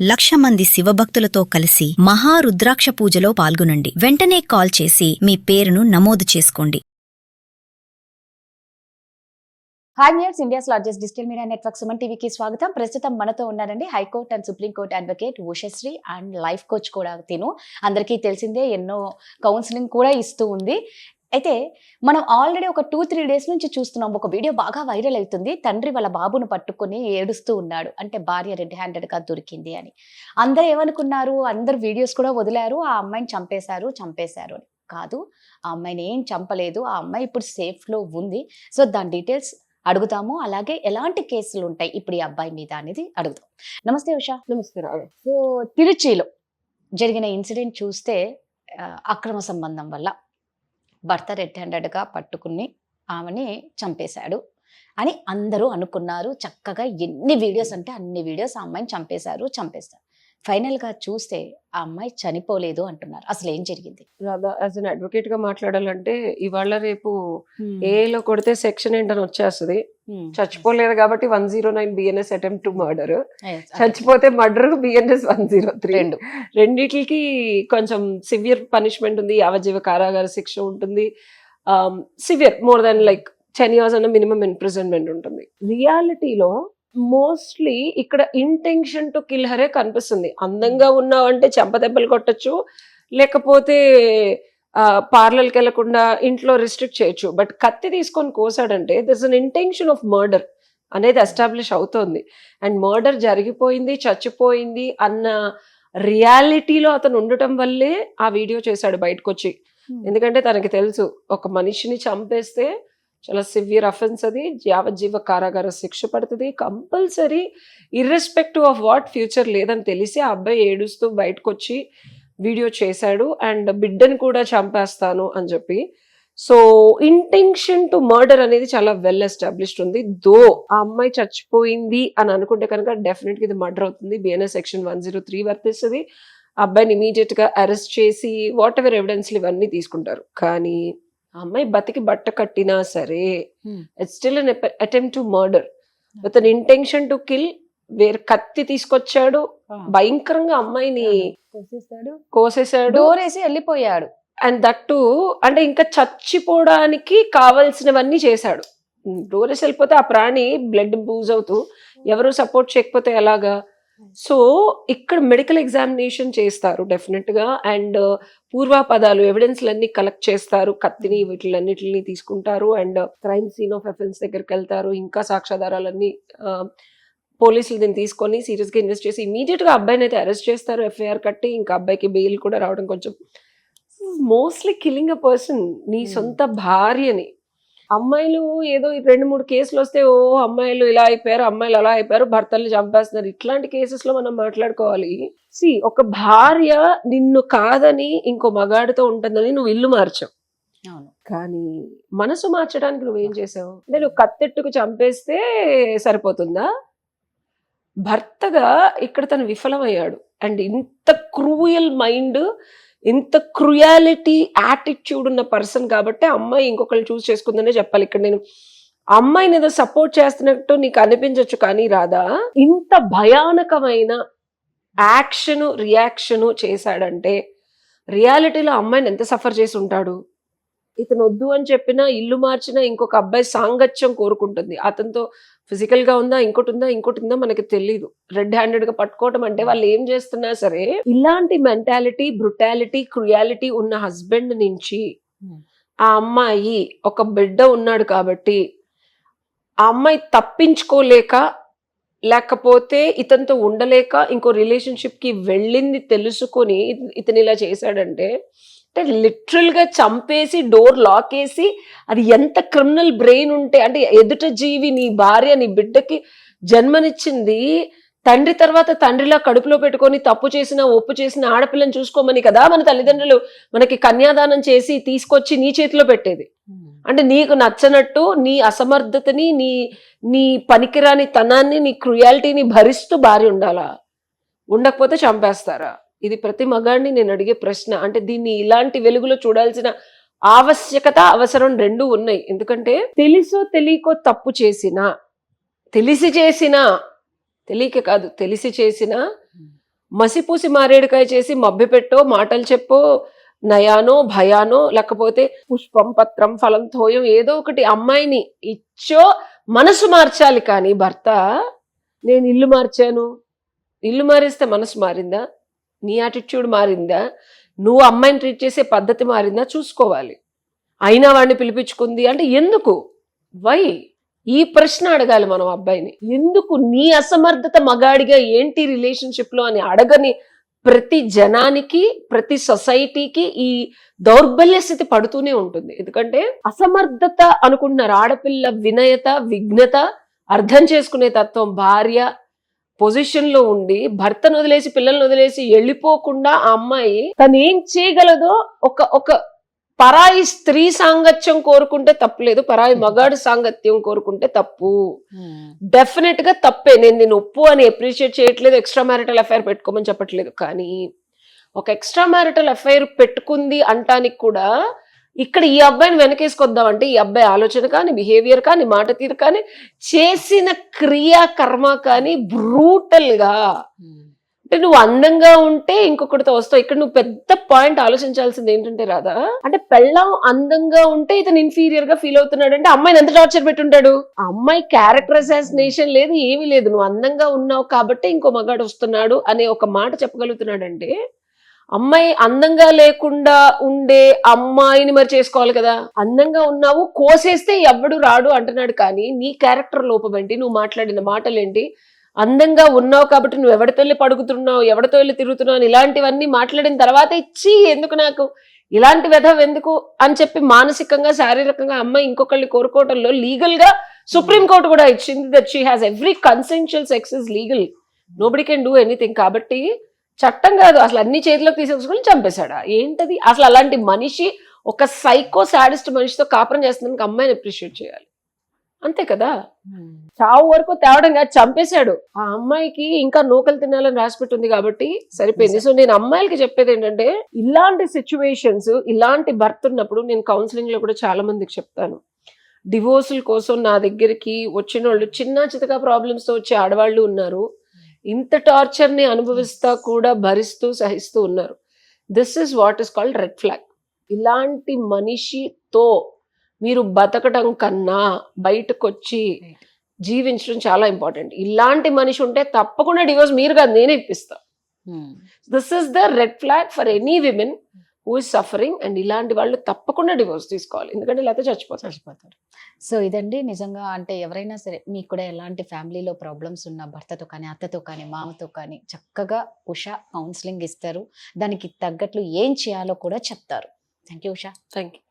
1,00,000 మంది శివభక్తులతో కలిసి మహారుద్రాక్ష పూజలో పాల్గొనండి. వెంటనే కాల్ చేసి మీ పేరును నమోదు చేసుకోండి. Hi viewers, India's largest digital media network Suman టీవీకి స్వాగతం. ప్రస్తుతం మనతో ఉన్నారండి high court and supreme court advocate Ushasri and life coach కూడా తిను. అందరికీ తెలిసిందే, ఎన్నో కౌన్సిలింగ్ కూడా ఇస్తూ ఉంది. అయితే మనం ఆల్రెడీ ఒక 2-3 డేస్ నుంచి చూస్తున్నాం. ఒక వీడియో బాగా వైరల్ అవుతుంది. తండ్రి వాళ్ళ బాబును పట్టుకొని ఏడుస్తూ ఉన్నాడు. అంటే భార్య రెడ్ హ్యాండెడ్గా దొరికింది అని. అందరూ ఏమనుకున్నారు, అందరు వీడియోస్ కూడా వదిలారు, ఆ అమ్మాయిని చంపేశారు అని. కాదు, ఆ అమ్మాయిని ఏం చంపలేదు. ఆ అమ్మాయి ఇప్పుడు సేఫ్లో ఉంది. సో దాని డీటెయిల్స్ అడుగుతాము. అలాగే ఎలాంటి కేసులు ఉంటాయి ఇప్పుడు ఈ అబ్బాయి మీద అనేది అడుగుతాం. నమస్తే ఉషా. నమస్తే రావు. సో తిరుచిలో జరిగిన ఇన్సిడెంట్ చూస్తే అక్రమ సంబంధం వల్ల భర్త రెడ్ హ్యాండెడ్గా పట్టుకుని ఆమెని చంపేశాడు అని అందరూ అనుకున్నారు. చక్కగా ఎన్ని వీడియోస్ అంటే అన్ని వీడియోస్ ఆ అమ్మాయిని చంపేశారు. ఫైనల్గా చూస్తే ఆ అమ్మాయి చనిపోలేదు అంటున్నారు. అసలు ఏం జరిగింది? రాధా, యాజ్ అన్ అడ్వకేట్ గా మాట్లాడాలంటే ఇవాళ రేపు ఏలో కొడితే సెక్షన్ ఏంటని వచ్చేస్తుంది. చచ్చిపోలేదు కాబట్టి 109 బిఎన్ఎస్ అటెంప్ట్ టు మర్డర్, చచ్చిపోతే మర్డర్ బిఎన్ఎస్ 103. రెండిటికి కొంచెం సివియర్ పనిష్మెంట్ ఉంది. యావజ్జీవ కారాగార శిక్ష ఉంటుంది. Severe more than like 10 years అన్న మినిమం ఇంప్రిజన్మెంట్ ఉంటుంది. రియాలిటీలో మోస్ట్లీ ఇక్కడ ఇంటెన్షన్ టు కిల్ హరే కనిపిస్తుంది. అందంగా ఉన్నావంటే చెంపదెబ్బలు కొట్టచ్చు, లేకపోతే పార్లర్కి వెళ్లకుండా ఇంట్లో రిస్ట్రిక్ట్ చేయొచ్చు. బట్ కత్తి తీసుకొని కోసాడంటే this an intention of murder అనేది ఎస్టాబ్లిష్ అవుతోంది. అండ్ మర్డర్ జరిగిపోయింది, చచ్చిపోయింది అన్న రియాలిటీలో అతను ఉండటం వల్లే ఆ వీడియో చేశాడు బయటకు వచ్చి. ఎందుకంటే తనకి తెలుసు, ఒక మనిషిని చంపేస్తే చాలా సివియర్ అఫెన్స్, అది యావజ్జీవ కారాగార శిక్ష పడుతుంది compulsory, irrespective of what future లేదని తెలిసి ఆ అబ్బాయి ఏడుస్తూ బయటకు వచ్చి వీడియో చేశాడు. అండ్ బిడ్డను కూడా చంపేస్తాను అని చెప్పి. సో ఇంటెన్షన్ టు మర్డర్ అనేది చాలా వెల్ ఎస్టాబ్లిష్డ్ ఉంది. దో ఆ అమ్మాయి చచ్చిపోయింది అని అనుకుంటే కనుక డెఫినెట్ గా ఇది మర్డర్ అవుతుంది. బిఎన్ఎస్ సెక్షన్ 103 వర్తిస్తుంది. ఆ అబ్బాయిని ఇమీడియట్ గా అరెస్ట్ చేసి వాట్ ఎవర్ ఎవిడెన్స్లు ఇవన్నీ తీసుకుంటారు. కానీ ఆ అమ్మాయి బతికి బట్ట కట్టినా సరే it's still an attempt to murder with an intention to kill. వేరే కత్తి తీసుకొచ్చాడు, భయంకరంగా అమ్మాయిని కోసేసాడు, డోరేసి వెళ్ళిపోయాడు. అండ్ దట్టు అంటే ఇంకా చచ్చిపోవడానికి కావాల్సినవన్నీ చేశాడు. డోరేసి వెళ్ళిపోతే ఆ ప్రాణి బ్లడ్ బూజ్ అవుతూ ఎవరు సపోర్ట్ చేయకపోతే ఎలాగా. సో ఇక్కడ మెడికల్ ఎగ్జామినేషన్ చేస్తారు డెఫినెట్ గా. అండ్ పూర్వాపదాలు ఎవిడెన్స్లన్నీ కలెక్ట్ చేస్తారు. కత్తిని వీటిలన్నిటిని తీసుకుంటారు. And crime scene of offence దగ్గరికి వెళ్తారు. ఇంకా సాక్ష్యాధారాలన్నీ పోలీసులు దీన్ని తీసుకొని సీరియస్ గా ఇన్వెస్ట్ చేసి ఇమీడియట్ గా అబ్బాయిని అయితే అరెస్ట్ చేస్తారు, ఎఫ్ఐఆర్ కట్టి. ఇంకా అబ్బాయికి బెయిల్ కూడా రావడం కొంచెం మోస్ట్లీ కిల్లింగ్ అ పర్సన్, నీ సొంత భార్యని. అమ్మాయిలు ఏదో 2-3 కేసులు వస్తే ఓ అమ్మాయిలు ఇలా అయిపోయారు, అమ్మాయిలు అలా అయిపోయారు, భర్తలు చంపేస్తున్నారు, ఇట్లాంటి కేసెస్ లో మనం మాట్లాడుకోవాలి. ఒక భార్య నిన్ను కాదని ఇంకో మగాడితో ఉంటుందని నువ్వు ఇల్లు మార్చావు, కానీ మనసు మార్చడానికి నువ్వేం చేసావు? అంటే నువ్వు కత్తెట్టుకు చంపేస్తే సరిపోతుందా? భర్తగా ఇక్కడ తను విఫలమయ్యాడు. అండ్ ఇంత క్రూయల్ మైండ్, ఇంత క్రుయాలిటీ యాటిట్యూడ్ ఉన్న పర్సన్ కాబట్టి అమ్మాయి ఇంకొకరిని చూస్ చేసుకుందనే చెప్పాలి. ఇక్కడ నేను అమ్మాయిని ఏదో సపోర్ట్ చేస్తున్నట్టు నీకు అనిపించవచ్చు, కానీ రాదా, ఇంత భయానకమైన యాక్షను రియాక్షను చేశాడంటే రియాలిటీలో అమ్మాయిని ఎంత సఫర్ చేసి ఉంటాడు. ఇతను వద్దు అని చెప్పినా, ఇల్లు మార్చినా ఇంకొక అబ్బాయి సాంగత్యం కోరుకుంటుంది. అతనితో ఫిజికల్ గా ఉందా, ఇంకోటి ఉందా మనకి తెలీదు. రెడ్ హ్యాండెడ్ గా పట్టుకోవటం అంటే వాళ్ళు ఏం చేస్తున్నా సరే ఇలాంటి మెంటాలిటీ, బ్రుటాలిటీ, క్రుయాలిటీ ఉన్న హస్బెండ్ నుంచి ఆ అమ్మాయి, ఒక బిడ్డ ఉన్నాడు కాబట్టి ఆ అమ్మాయి తప్పించుకోలేక, లేకపోతే ఇతనితో ఉండలేక ఇంకో రిలేషన్షిప్ కి వెళ్ళింది తెలుసుకొని ఇతను ఇలా చేశాడంటే లిటరల్ గా చంపేసి డోర్ లాక్ వేసి, అది ఎంత క్రిమినల్ బ్రెయిన్ ఉంటే, అంటే ఎదుట జీవి, నీ భార్య, నీ బిడ్డకి జన్మనిచ్చింది, తండ్రి తర్వాత తండ్రిలా కడుపులో పెట్టుకొని తప్పు చేసిన ఒప్పు చేసిన ఆడపిల్లని చూసుకోమని కదా మన తల్లిదండ్రులు మనకి కన్యాదానం చేసి తీసుకొచ్చి నీ చేతిలో పెట్టేది. అంటే నీకు నచ్చనట్టు నీ అసమర్థతని, నీ పనికిరాని తనాన్ని, నీ క్రుయాలిటీని భరిస్తూ భార్య ఉండాలా? ఉండకపోతే చంపేస్తారా? ఇది ప్రతి మగాడిని నేను అడిగే ప్రశ్న. అంటే దీన్ని ఇలాంటి వెలుగులో చూడాల్సిన ఆవశ్యకత, అవసరం రెండూ ఉన్నాయి. ఎందుకంటే తెలుసో తెలియకో తప్పు చేసినా, తెలిసి చేసినా, తెలియక కాదు తెలిసి చేసినా మసిపూసి మారేడుకాయ చేసి మభ్యపెట్టో మాటలు చెప్పో నయానో భయానో లేకపోతే పుష్పం పత్రం ఫలం తోయం ఏదో ఒకటి అమ్మాయిని ఇచ్చో మనసు మార్చాలి. కానీ భర్త నేను ఇల్లు మార్చాను, ఇల్లు మారిస్తే మనసు మారిందా, నీ యాటిట్యూడ్ మారిందా, నువ్వు అమ్మాయిని ట్రీట్ చేసే పద్ధతి మారిందా చూసుకోవాలి. అయినా వాడిని పిలిపించుకుంది అంటే ఎందుకు, వై, ఈ ప్రశ్న అడగాలి మనం అబ్బాయిని. ఎందుకు నీ అసమర్థత మగాడిగా ఏంటి రిలేషన్షిప్ లో అని అడగని ప్రతి జనానికి ప్రతి సొసైటీకి ఈ దౌర్బల్య స్థితి పడుతూనే ఉంటుంది. ఎందుకంటే అసమర్థత అనుకుంటున్నారు. ఆడపిల్ల వినయత విఘ్నత అర్థం చేసుకునే తత్వం, భార్య పొజిషన్ లో ఉండి భర్తను వదిలేసి పిల్లల్ని వదిలేసి వెళ్ళిపోకుండా ఆ అమ్మాయి తను ఏం చేయగలదో ఒక పరాయి స్త్రీ సాంగత్యం కోరుకుంటే తప్పులేదు, పరాయి మగాడు సాంగత్యం కోరుకుంటే తప్పు. డెఫినెట్ గా తప్పే. నేను ఒప్పు అని అప్రిషియేట్ చేయట్లేదు, ఎక్స్ట్రా మ్యారిటల్ అఫైర్ పెట్టుకోమని చెప్పట్లేదు. కానీ ఒక ఎక్స్ట్రా మ్యారిటల్ అఫైర్ పెట్టుకుంది అంటానికి కూడా ఇక్కడ ఈ అబ్బాయిని వెనకేసుకొద్దామంటే ఈ అబ్బాయి ఆలోచన కానీ బిహేవియర్ కానీ మాట తీరు కానీ చేసిన క్రియా కర్మ కానీ బ్రూటల్ గా, అంటే నువ్వు అందంగా ఉంటే ఇంకొకటితో వస్తావు. ఇక్కడ నువ్వు పెద్ద పాయింట్ ఆలోచించాల్సింది ఏంటంటే రాదా, అంటే పెళ్ళాం అందంగా ఉంటే ఇతను ఇన్ఫీరియర్ గా ఫీల్ అవుతున్నాడు అంటే అమ్మాయిని ఎంత టార్చర్ పెట్టుంటాడు. ఆ అమ్మాయి క్యారెక్టర్ అసాసినేషన్ లేదు, ఏమీ లేదు. నువ్వు అందంగా ఉన్నావు కాబట్టి ఇంకో మగాడు వస్తున్నాడు అనే ఒక మాట చెప్పగలుగుతున్నాడంటే అమ్మాయి అందంగా లేకుండా ఉండే అమ్మాయిని మరి చేసుకోవాలి కదా. అందంగా ఉన్నావు కోసేస్తే ఎవడు రాడు అంటున్నాడు. కానీ నీ క్యారెక్టర్ లోపం ఏంటి, నువ్వు మాట్లాడిన మాటలేంటి, అందంగా ఉన్నావు కాబట్టి నువ్వు ఎవరితో వెళ్ళి పడుకుతున్నావు, ఎవరితో వెళ్ళి తిరుగుతున్నావు అని ఇలాంటివన్నీ మాట్లాడిన తర్వాత ఇచ్చి ఎందుకు నాకు ఇలాంటి వెధవ ఎందుకు అని చెప్పి మానసికంగా శారీరకంగా అమ్మాయి ఇంకొకళ్ళని కోరుకోవటంలో లీగల్ గా సుప్రీంకోర్టు కూడా ఇచ్చింది that she has every consensual sex is legal, nobody can do anything. కాబట్టి చట్టం కాదు అసలు అన్ని చేతిలోకి తీసేసుకుని చంపేశాడా ఏంటది అసలు. అలాంటి మనిషి ఒక సైకో సాడిస్ట్ మనిషితో కాపురం చేస్తున్నానికి అమ్మాయిని అప్రిషియేట్ చేయాలి, అంతే కదా. చావు వరకు తేవడం కాదు, చంపేశాడు. ఆ అమ్మాయికి ఇంకా నూకలు తినాలని రాసిపెట్టుంది కాబట్టి సరిపోయింది. సో నేను అమ్మాయిలకి చెప్పేది ఏంటంటే ఇలాంటి సిచ్యువేషన్స్, ఇలాంటి భర్త ఉన్నప్పుడు నేను కౌన్సిలింగ్ లో కూడా చాలా మందికి చెప్తాను, డివోర్సుల కోసం నా దగ్గరికి వచ్చిన వాళ్ళు చిన్న చితక ప్రాబ్లమ్స్ తో వచ్చే ఆడవాళ్ళు ఉన్నారు. ఇంత టార్చర్ ని అనుభవిస్తా కూడా భరిస్తూ సహిస్తూ ఉన్నారు. This is what is called red flag. ఇలాంటి మనిషితో మీరు బతకడం కన్నా బయటకు వచ్చి జీవించడం చాలా ఇంపార్టెంట్. ఇలాంటి మనిషి ఉంటే తప్పకుండా డివోర్స్ మీరు కాదు నేనే ఇప్పిస్తా. This is the red flag for any women who is suffering. And ఇలాంటి వాళ్ళు తప్పకుండా డివోర్స్ తీసుకోవాలి, ఎందుకంటే లేకపోతే చచ్చిపోతారు. సో ఇదండి నిజంగా, అంటే ఎవరైనా సరే మీకు కూడా ఎలాంటి ఫ్యామిలీలో ప్రాబ్లమ్స్ ఉన్న భర్తతో కానీ అత్తతో కానీ మామతో కానీ చక్కగా ఉషా కౌన్సిలింగ్ ఇస్తారు, దానికి తగ్గట్లు ఏం చేయాలో కూడా చెప్తారు. Thank you Usha. Thank you.